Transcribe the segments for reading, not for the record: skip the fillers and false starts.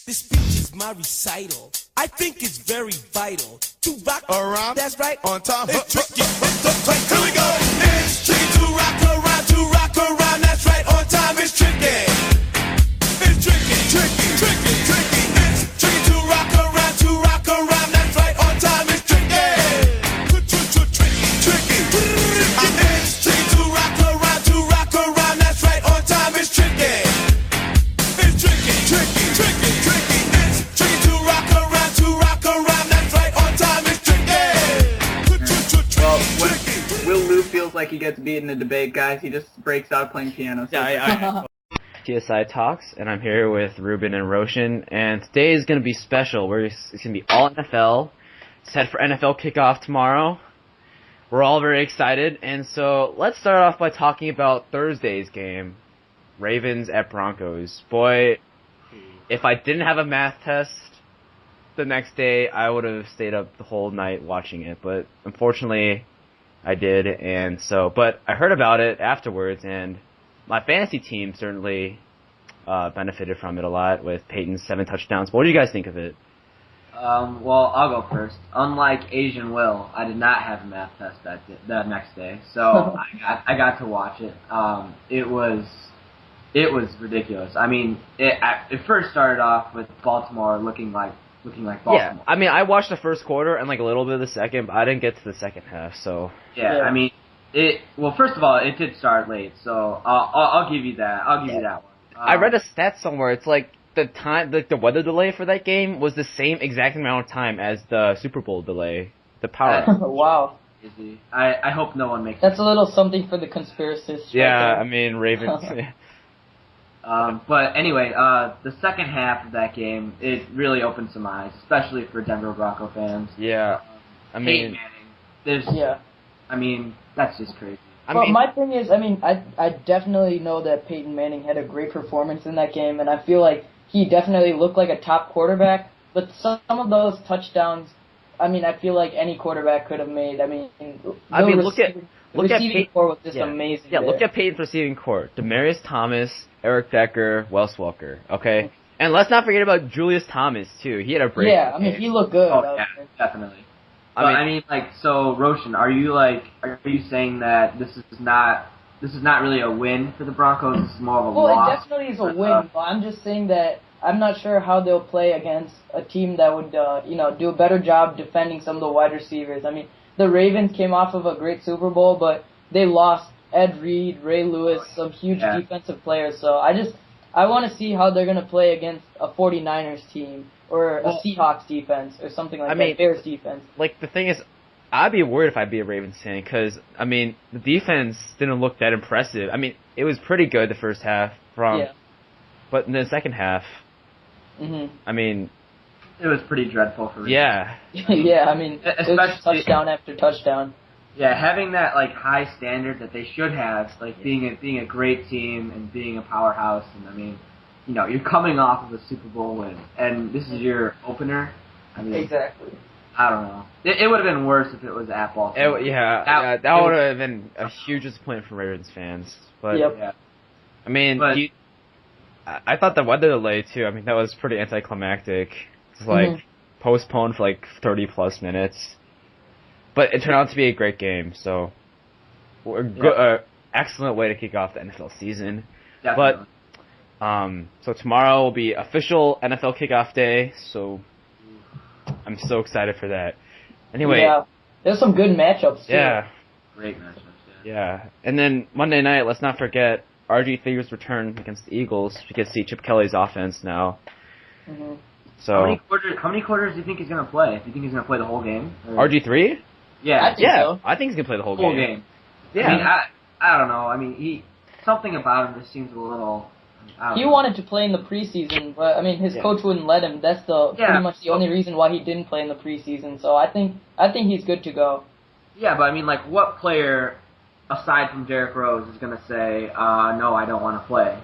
This speech is my recital. I think it's very vital to rock around. That's right. On time. It's tricky. Here we go. It's tricky to rock around. To rock around. That's right. On time. It's tricky. It's tricky. Tricky. Tricky. Tricky. It's tricky to rock around. To rock around. That's right. On time. It's tricky. Tricky. Tricky. It's tricky to rock around. To rock around. That's right. On time. It's tricky. It's tricky. Tricky. Tricky. Tricky. It's tricky to rock around. To rock around. That's right. On time. It's tricky. Well, when Will Lou feels like he gets beat in a debate, guys, he just breaks out playing piano. So TSI Talks, and I'm here with Ruben and Roshan, and today is going to be special. It's going to be all NFL. It's set for NFL kickoff tomorrow. We're all very excited, and so let's start off by talking about Thursday's game, Ravens at Broncos. Boy, if I didn't have a math test the next day, I would have stayed up the whole night watching it, but unfortunately I did, and so, but I heard about it afterwards, and my fantasy team certainly benefited from it a lot with Peyton's 7 touchdowns. What do you guys think of it? Well, I'll go first. Unlike Asian Will, I did not have a math test that next day, so I got to watch it. It was ridiculous. I mean, it first started off with Baltimore looking like Baltimore. Yeah, I mean, I watched the first quarter and like a little bit of the second, but I didn't get to the second half. So yeah. I mean, well, first of all, it did start late, so I'll give you that. I'll give you that one. I read a stat somewhere. It's like the time, like the weather delay for that game was the same exact amount of time as the Super Bowl delay. The power. Wow. I hope no one makes. That's a little something for the conspiracists. Yeah, right I mean Ravens. But anyway, the second half of that game, it really opened some eyes, especially for Denver Bronco fans. Yeah, I mean, Peyton Manning, I mean, that's just crazy. My thing is, I mean, I definitely know that Peyton Manning had a great performance in that game, and I feel like he definitely looked like a top quarterback. But some of those touchdowns, I mean, I feel like any quarterback could have made. I mean, look at receiving core was just amazing. Yeah, look at Peyton's receiving core: Demaryius Thomas, Eric Decker, Wes Welker. Okay, and let's not forget about Julius Thomas too. He had a break. Yeah, I mean, he looked good. Oh yeah, definitely. I mean, so Roshan, are you saying that this is not really a win for the Broncos? This is more of a loss. Well, it definitely is a win, but I'm just saying that I'm not sure how they'll play against a team that would, do a better job defending some of the wide receivers. I mean, the Ravens came off of a great Super Bowl, but they lost Ed Reed, Ray Lewis, some huge defensive players. So I want to see how they're going to play against a 49ers team or a Seahawks defense or something like that, Bears defense. Like, the thing is, I'd be worried if I'd be a Ravens fan because, I mean, the defense didn't look that impressive. I mean, it was pretty good the first half, but in the second half, I mean... It was pretty dreadful for Ravens. Yeah. Yeah, I mean, it was touchdown after touchdown. Yeah, having that, high standard that they should have, being a great team and being a powerhouse, and, I mean... you're coming off of a Super Bowl win, and this is your opener. I mean, exactly. I don't know. It would have been worse if it was at Baltimore. That would have been a huge disappointment for Ravens fans. But I mean, I thought the weather delay too. I mean, that was pretty anticlimactic. It's postponed for 30 plus minutes, but it turned out to be a great game. So, excellent way to kick off the NFL season. Definitely. But so tomorrow will be official NFL kickoff day, so I'm so excited for that. Anyway. There's some good matchups, too. Yeah. Great matchups, yeah. And then Monday night, let's not forget RG3's return against the Eagles. We get to see Chip Kelly's offense now. So how many quarters do you think he's going to play? Do you think he's going to play the whole game? Or? RG3? Yeah. I think so. I think he's going to play the whole game. Yeah. I mean, I don't know. I mean, something about him just seems a little... He wanted to play in the preseason, but I mean his coach wouldn't let him. That's pretty much the only reason why he didn't play in the preseason. So I think he's good to go. Yeah, but I mean, what player aside from Derrick Rose is going to say, no, I don't want to play?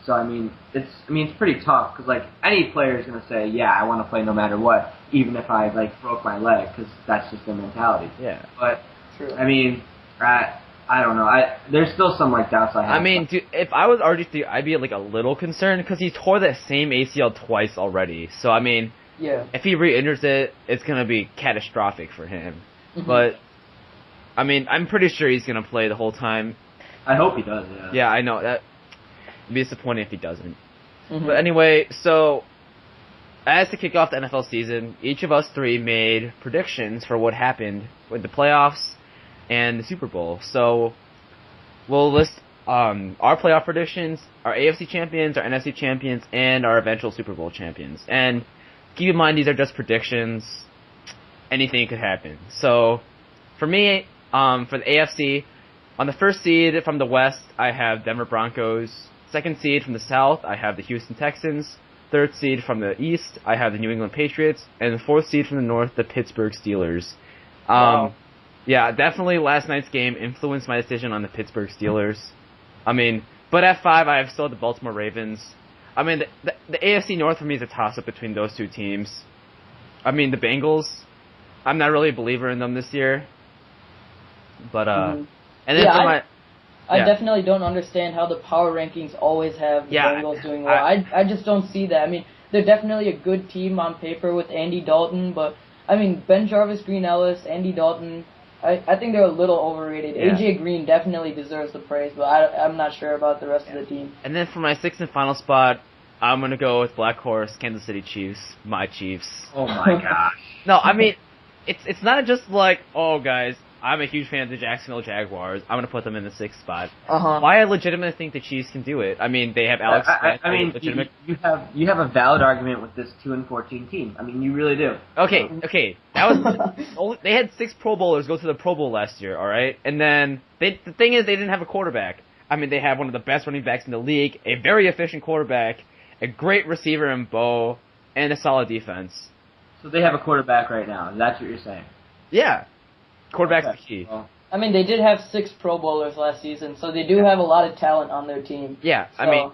So I mean, it's pretty tough because any player is going to say, yeah, I want to play no matter what, even if I broke my leg, because that's just their mentality. Yeah. But True. I mean, I I don't know. There's still some like doubts I have. I mean, dude, if I was RG3, I'd be like a little concerned because he tore that same ACL twice already. So I mean, Yeah. if he re-injures it, it's gonna be catastrophic for him. Mhm. But I mean, I'm pretty sure he's gonna play the whole time. I hope he does. Yeah. Yeah, I know that. It'd be disappointing if he doesn't. Mhm. But anyway, so as to kick off the NFL season, each of us three made predictions for what happened with the playoffs and the Super Bowl. So we'll list our playoff predictions, our AFC champions, our NFC champions, and our eventual Super Bowl champions. And keep in mind, these are just predictions. Anything could happen. So for me, for the AFC, on the first seed from the West, I have Denver Broncos. Second seed from the South, I have the Houston Texans. Third seed from the East, I have the New England Patriots. And the fourth seed from the North, the Pittsburgh Steelers. Wow. Yeah, definitely last night's game influenced my decision on the Pittsburgh Steelers. I mean, but at 5, I have still the Baltimore Ravens. I mean, the AFC North for me is a toss-up between those two teams. I mean, the Bengals, I'm not really a believer in them this year. But, Mhm. and then Yeah, for I yeah. definitely don't understand how the power rankings always have the Yeah, Bengals doing well. I just don't see that. I mean, they're definitely a good team on paper with Andy Dalton, but I mean, Ben Jarvis, Green Ellis, Andy Dalton, I think they're a little overrated. Yeah. AJ Green definitely deserves the praise, but I'm not sure about the rest of the team. And then for my sixth and final spot, I'm going to go with Black Horse, Kansas City Chiefs, my Chiefs. Oh my gosh. No, I mean, it's not just like, oh, guys, I'm a huge fan of the Jacksonville Jaguars. I'm going to put them in the sixth spot. Uh-huh. Why I legitimately think the Chiefs can do it. I mean, they have Alex Smith. I mean, legitimate. you have a valid argument with this 2-14 team. I mean, you really do. Okay. That was they had 6 Pro Bowlers go to the Pro Bowl last year, all right? And then the thing is, they didn't have a quarterback. I mean, they have one of the best running backs in the league, a very efficient quarterback, a great receiver in Bo, and a solid defense. So they have a quarterback right now. That's what you're saying. Yeah. Quarterback's Okay. the key. Well, I mean, they did have 6 Pro Bowlers last season, so they do have a lot of talent on their team. Yeah, So, I mean,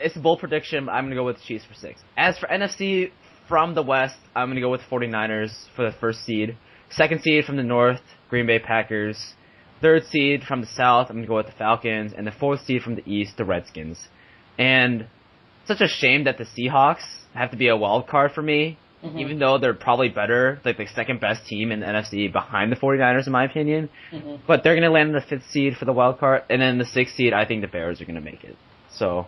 it's a bold prediction. I'm going to go with the Chiefs for 6. As for NFC from the West, I'm going to go with 49ers for the first seed. Second seed from the North, Green Bay Packers. Third seed from the South, I'm going to go with the Falcons. And the fourth seed from the East, the Redskins. And such a shame that the Seahawks have to be a wild card for me, even though they're probably better, like the second best team in the NFC behind the 49ers in my opinion. But they're going to land in the 5th seed for the wild card, and then the 6th seed, I think the Bears are going to make it. So,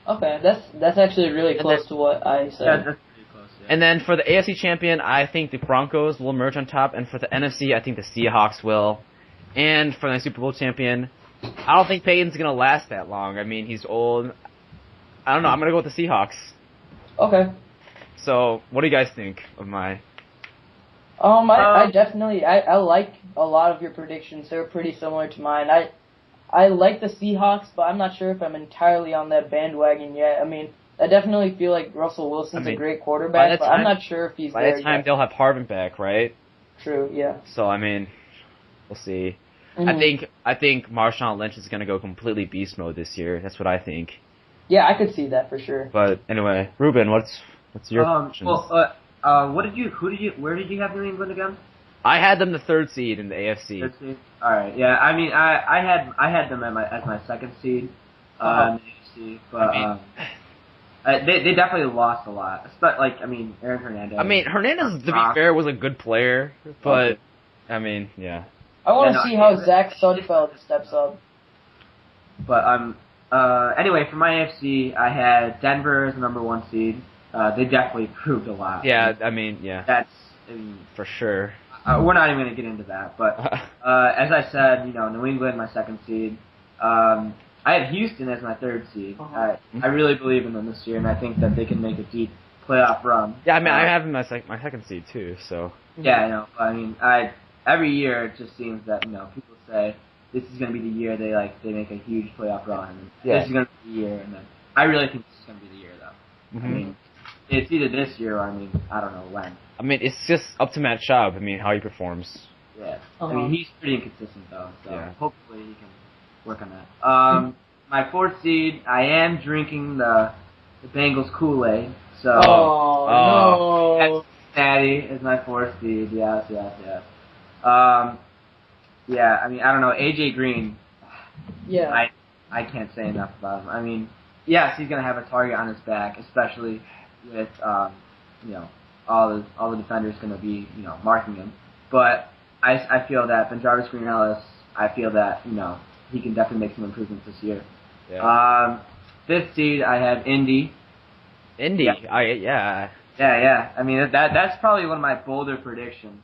okay, that's actually really close to what I said. yeah, that's pretty close. Yeah. and then for the AFC champion, I think the Broncos will emerge on top, and for the NFC, I think the Seahawks will. And for the Super Bowl champion, I don't think Peyton's going to last that long. I mean, he's old. I don't know. I'm going to go with the Seahawks. Okay. So, what do you guys think of my... I definitely, I like a lot of your predictions. They're pretty similar to mine. I like the Seahawks, but I'm not sure if I'm entirely on that bandwagon yet. I mean, I definitely feel like Russell Wilson's a great quarterback, but I'm not sure if he's by there the time yet. they'll have Harvin back, right? True, yeah. So, I mean, we'll see. I think Marshawn Lynch is going to go completely beast mode this year. That's what I think. Yeah, I could see that for sure. But anyway, Ruben, what's your predictions? Where did you have New England again? I had them the 3rd seed in the AFC. Third seed? All right, yeah. I mean, I had them as my 2nd seed in the AFC, but they definitely lost a lot. Like, I mean, Aaron Hernandez. I mean, Hernandez, to be fair, was a good player, but I mean, yeah. I want to see how Zach Sudfeld steps up. But anyway, for my AFC, I had Denver as the number 1 seed. They definitely proved a lot. Yeah, I mean, yeah. That's for sure. we're not even going to get into that. But as I said, New England, my 2nd seed. I have Houston as my 3rd seed. I really believe in them this year, and I think that they can make a deep playoff run. Yeah, I mean, I have them as my 2nd seed too. So. Yeah, I know. I mean, every year it just seems that people say this is going to be the year they make a huge playoff run. And this is going to be the year, and then I really think this is going to be the year, though. I mean, it's either this year or I don't know when. I mean, it's just up to Matt Schaub. I mean, how he performs. Yeah. I mean, he's pretty inconsistent though, so hopefully he can work on that. My 4th seed, I am drinking the Bengals Kool-Aid. So no. Cincinnati is my 4th seed. Yes. Yeah, I mean, I don't know. AJ Green, Yeah. I can't say enough about him. I mean, yes, he's gonna have a target on his back, especially with you know, all the defenders gonna be marking him. But I feel that Benjarvis Green Ellis, I feel that he can definitely make some improvements this year. Yeah. Fifth seed, I have Indy. Indy. Yeah. Yeah. I mean, that's probably one of my bolder predictions.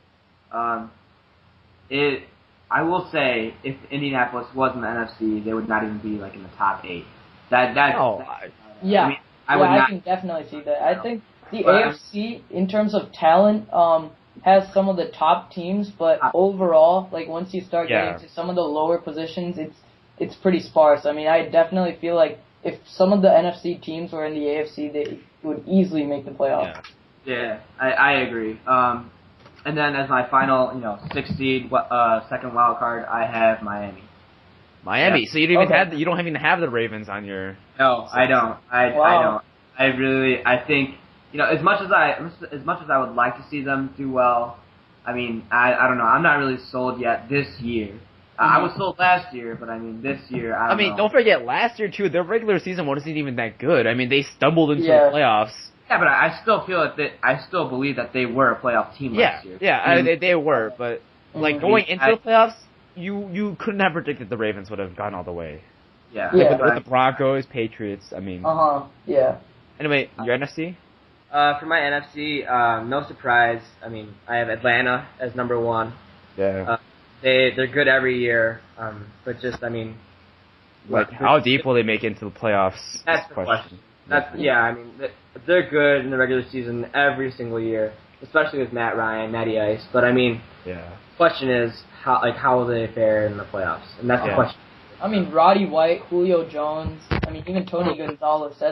I will say, if Indianapolis was in the NFC, they would not even be like in the top 8. Yeah. I mean, I can definitely see that. I think the AFC, in terms of talent, has some of the top teams, but overall, like once you start getting to some of the lower positions, it's pretty sparse. I mean, I definitely feel like if some of the NFC teams were in the AFC, they would easily make the playoffs. Yeah, I agree. And then as my final, 6th seed, second wild card, I have Miami. Miami. So you don't even have the Ravens on your. No, I don't. I don't. I think as much as I would like to see them do well, I mean I don't know. I'm not really sold yet this year. I was sold last year, but I mean this year I don't know. Don't forget last year too. Their regular season wasn't even that good. I mean they stumbled into the playoffs. Yeah, but I still feel I still believe that they were a playoff team last year. Yeah, they were, but like going into the playoffs, you couldn't have predicted the Ravens would have gone all the way. Yeah. With the Broncos, Patriots, I mean. Yeah. Anyway, your NFC? For my NFC, no surprise. I mean, I have Atlanta as number 1. Yeah. They're good every year, but just I mean. Like, how deep will they make it into the playoffs? That's the question. I mean, they're good in the regular season every single year, especially with Matty Ice. But I mean, the question is how will they fare in the playoffs? And that's the question. I mean, Roddy White, Julio Jones. I mean, even Tony Gonzalez.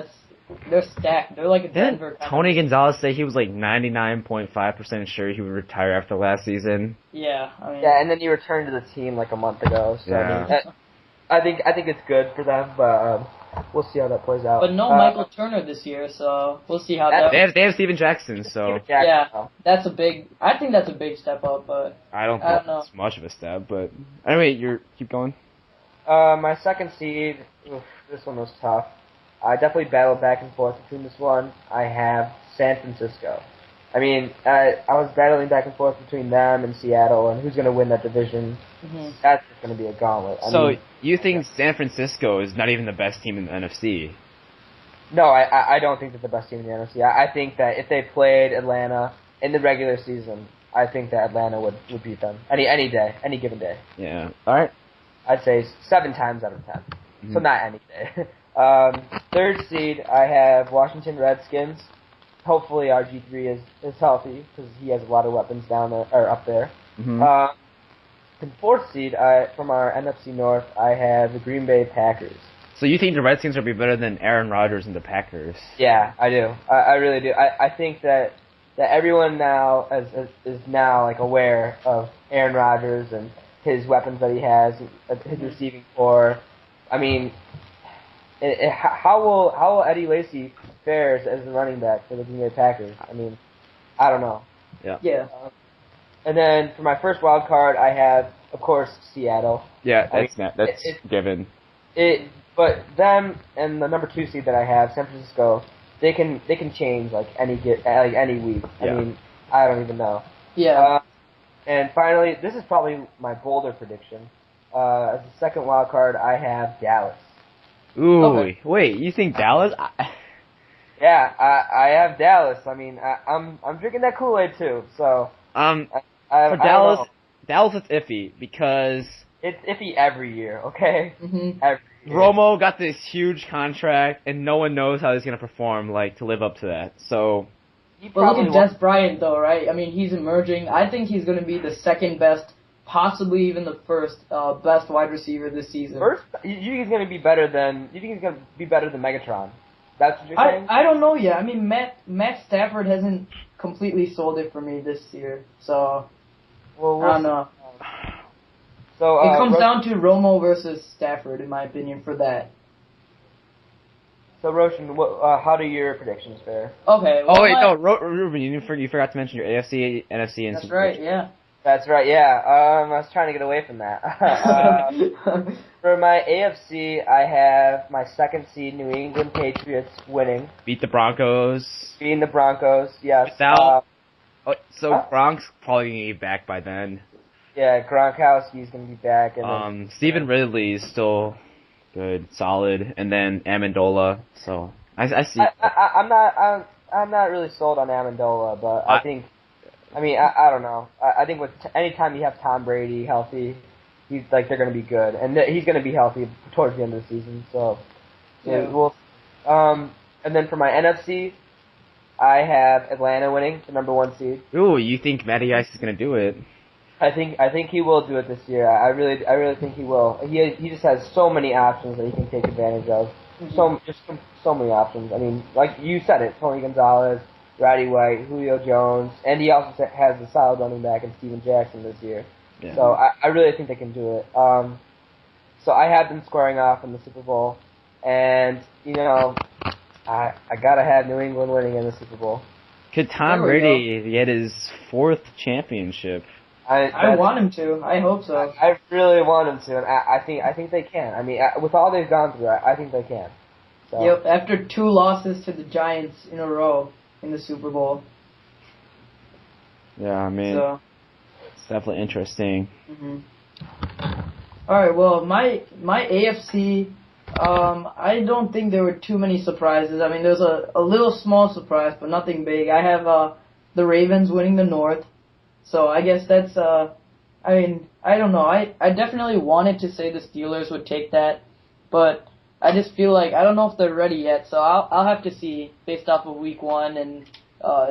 They're stacked. They're like a Denver. Tony Gonzalez say he was like 99.5% sure he would retire after last season. Yeah. I mean, and then he returned to the team like a month ago. So I think it's good for them, but. We'll see how that plays out. But no Michael Turner this year, so we'll see how that. They have Steven Jackson, so that's a big. I think that's a big step up, but I don't think it's much of a step. But anyway, keep going. My second seed. This one was tough. I definitely battled back and forth between this one. I have San Francisco. I mean, I was battling back and forth between them and Seattle, and who's going to win that division. That's just going to be a gauntlet. You think San Francisco is not even the best team in the NFC? No, I don't think they're the best team in the NFC. I think that if they played Atlanta in the regular season, I think that Atlanta would beat them any day, any given day. Yeah. All right. I'd say 7 times out of 10. So not any day. Third seed, I have Washington Redskins. Hopefully RG3 is healthy because he has a lot of weapons down there or up there. The fourth seed, from our NFC North, I have the Green Bay Packers. So you think the Redskins will be better than Aaron Rodgers and the Packers? Yeah, I do. I really do. I think that everyone now is now like aware of Aaron Rodgers and his weapons that he has, his receiving core. I mean, how will Eddie Lacy fare as the running back for the Green Bay Packers? I mean, I don't know. Yeah. And then for my first wild card, I have, of course, Seattle. Yeah, that's given. But them and the number 2 seed that I have, San Francisco, they can change like any week. I mean, I don't even know. Yeah. And finally, this is probably my bolder prediction. As the second wild card, I have Dallas. Ooh, wait, you think Dallas? Yeah, I have Dallas. I mean, I'm drinking that Kool-Aid too. So for Dallas, Dallas is iffy because it's iffy every year. Okay, every year. Romo got this huge contract, and no one knows how he's gonna perform to live up to that. So, but look at Des Bryant though, right? I mean, he's emerging. I think he's gonna be the second best, possibly even the first best wide receiver this season. First, you think he's gonna be better than Megatron? That's what you're saying? I don't know yet. I mean, Matt Stafford hasn't completely sold it for me this year, so I don't know. So it comes down to Romo versus Stafford, in my opinion, for that. So Roshan, how do your predictions fare? Okay. Well, Ruben, you forgot to mention your AFC, NFC, and that's right. Yeah. That's right. Yeah. I was trying to get away from that. For my AFC, I have my second seed New England Patriots winning, Beat the Broncos. beating the Broncos. Yes. Without- So Huh? Gronk's probably gonna get back by then. Yeah, Gronkowski's gonna be back, and then, Stephen Ridley is still good, solid, and then Amendola. So I see. I'm not really sold on Amendola, but I think. I mean, I don't know. I think with anytime you have Tom Brady healthy, they're going to be good, and he's going to be healthy towards the end of the season. So, yeah. We'll. And then for my NFC, I have Atlanta winning, the number 1 seed. Ooh, you think Matty Ice is gonna do it? I think he will do it this year. I really think he will. He just has so many options that he can take advantage of. So many options. I mean, like you said it, Tony Gonzalez, Roddy White, Julio Jones, and he also has a solid running back in Steven Jackson this year. Yeah. So I really think they can do it. So I have them squaring off in the Super Bowl, and I gotta have New England winning in the Super Bowl. Could Tom Brady get his 4th championship? I want him to. I hope so. I really want him to, and I think they can. I mean, with all they've gone through, I think they can. So. Yep. After 2 losses to the Giants in a row in the Super Bowl. Yeah, I mean, it's definitely interesting. Mm-hmm. All right. Well, my AFC. I don't think there were too many surprises. I mean, there's a little small surprise, but nothing big. I have the Ravens winning the North. So I guess that's, I mean, I don't know. I definitely wanted to say the Steelers would take that, but I just feel like I don't know if they're ready yet. So I'll have to see based off of Week 1 and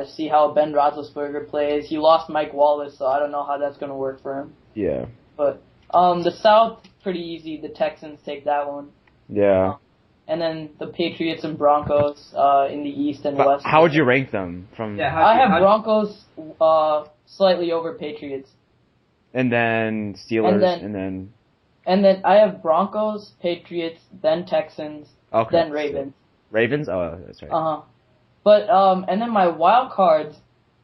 see how Ben Roethlisberger plays. He lost Mike Wallace, so I don't know how that's going to work for him. Yeah. But the South, pretty easy. The Texans take that one. Yeah. And then the Patriots and Broncos in the East and West. How would you rank them? I have Broncos slightly over Patriots. And then Steelers, and then I have Broncos, Patriots, then Texans, then Ravens. Ravens? Oh, that's right. But and then my wild cards,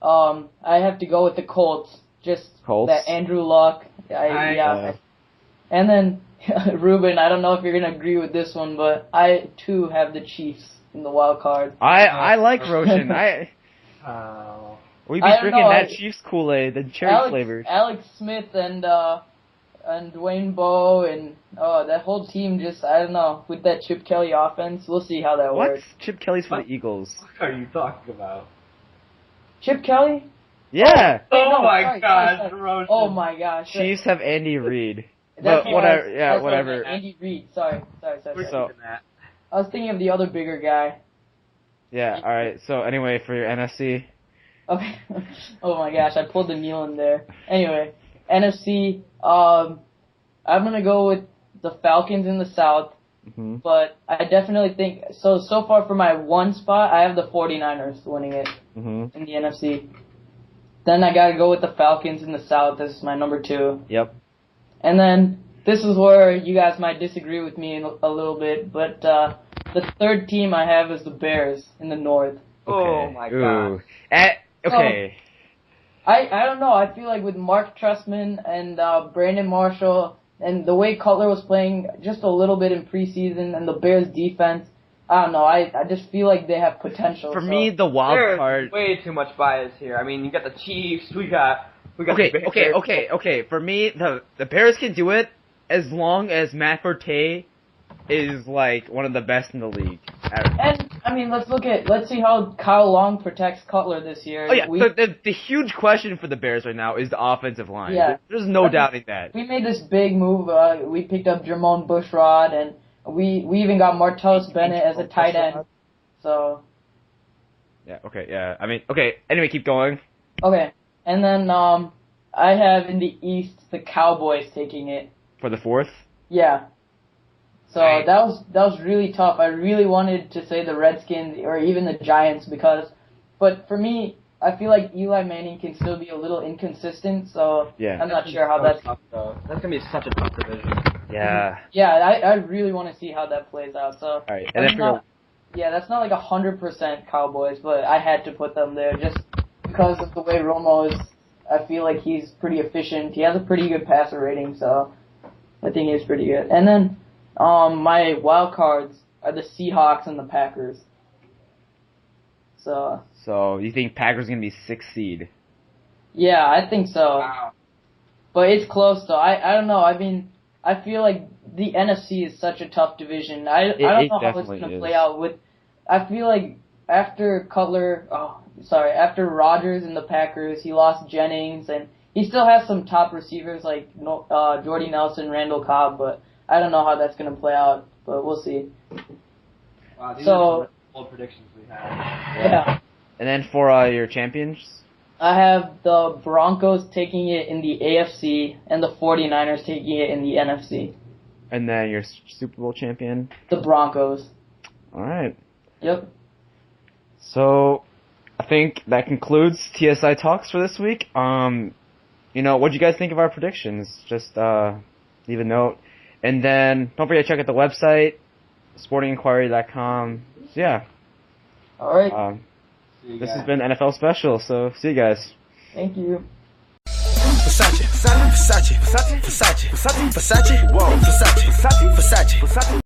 I have to go with the Colts. Colts? That Andrew Luck. And then Ruben, I don't know if you're gonna agree with this one, but I too have the Chiefs in the wild card. I like Roshan. We be drinking that Chiefs Kool-Aid, the cherry flavored. Alex Smith and Dwayne Bowe and that whole team just, I don't know, with that Chip Kelly offense, we'll see how that works. Chip Kelly's for the Eagles. What are you talking about? Chip Kelly? Yeah. Oh my gosh, Roshan. Oh my gosh. Chiefs have Andy Reid. That's But whatever. Yeah, whatever. Andy Reid. Sorry. So, I was thinking of the other bigger guy. yeah. All right. So anyway, for your NFC. Okay. Oh my gosh, I pulled the Neil in there. Anyway, NFC. I'm gonna go with the Falcons in the South. Mm-hmm. But I definitely think so far for my 1 spot, I have the 49ers winning it in the NFC. Then I gotta go with the Falcons in the South. This is my number 2. Yep. And then this is where you guys might disagree with me a little bit, but the 3rd team I have is the Bears in the North. Okay. Oh my god. Okay. So, I don't know. I feel like with Mark Trestman and Brandon Marshall and the way Cutler was playing just a little bit in preseason and the Bears defense, I don't know. I just feel like they have potential. For me, the wild card. Way too much bias here. I mean, you got the Chiefs. We got Okay. the Bears. Okay. For me, the Bears can do it as long as Matt Forte is like one of the best in the league. And I mean, let's see how Kyle Long protects Cutler this year. Oh yeah, the huge question for the Bears right now is the offensive line. Yeah. There's no doubting that. We made this big move. We picked up Jermone Bushrod, and we even got Martellus Bennett as a tight end. So. Yeah. Okay. Yeah. I mean. Okay. Anyway, keep going. Okay, and then I have in the East the Cowboys taking it for the 4th. Yeah. So that was really tough. I really wanted to say the Redskins or even the Giants but for me, I feel like Eli Manning can still be a little inconsistent. So yeah. I'm not sure how that's tough, though. That's gonna be such a tough division. Yeah. Yeah, I really want to see how that plays out. So all right, and that's not like 100% Cowboys, but I had to put them there just because of the way Romo is I feel like he's pretty efficient. He has a pretty good passer rating, so I think he's pretty good. And then my wild cards are the Seahawks and the Packers. So you think Packers are gonna be 6th seed? Yeah, I think so. Wow. But it's close though. I don't know. I mean, I feel like the NFC is such a tough division. I don't know how it's gonna play out. I feel like after Rodgers and the Packers, he lost Jennings, and he still has some top receivers like Jordy Nelson, Randall Cobb, but I don't know how that's gonna play out. But we'll see. Wow, these So- are some bold predictions we had. Yeah. And then for your champions, I have the Broncos taking it in the AFC and the 49ers taking it in the NFC. and then your Super Bowl champion. The Broncos. All right. Yep. So I think that concludes TSI Talks for this week. What do you guys think of our predictions? Just leave a note. And then don't forget to check out the website, sportinginquiry.com. So yeah. All right. This has been NFL Special, so see you guys. Thank you. Versace, Versace, Versace, Versace, Versace, Versace, whoa, Versace, Versace, Versace.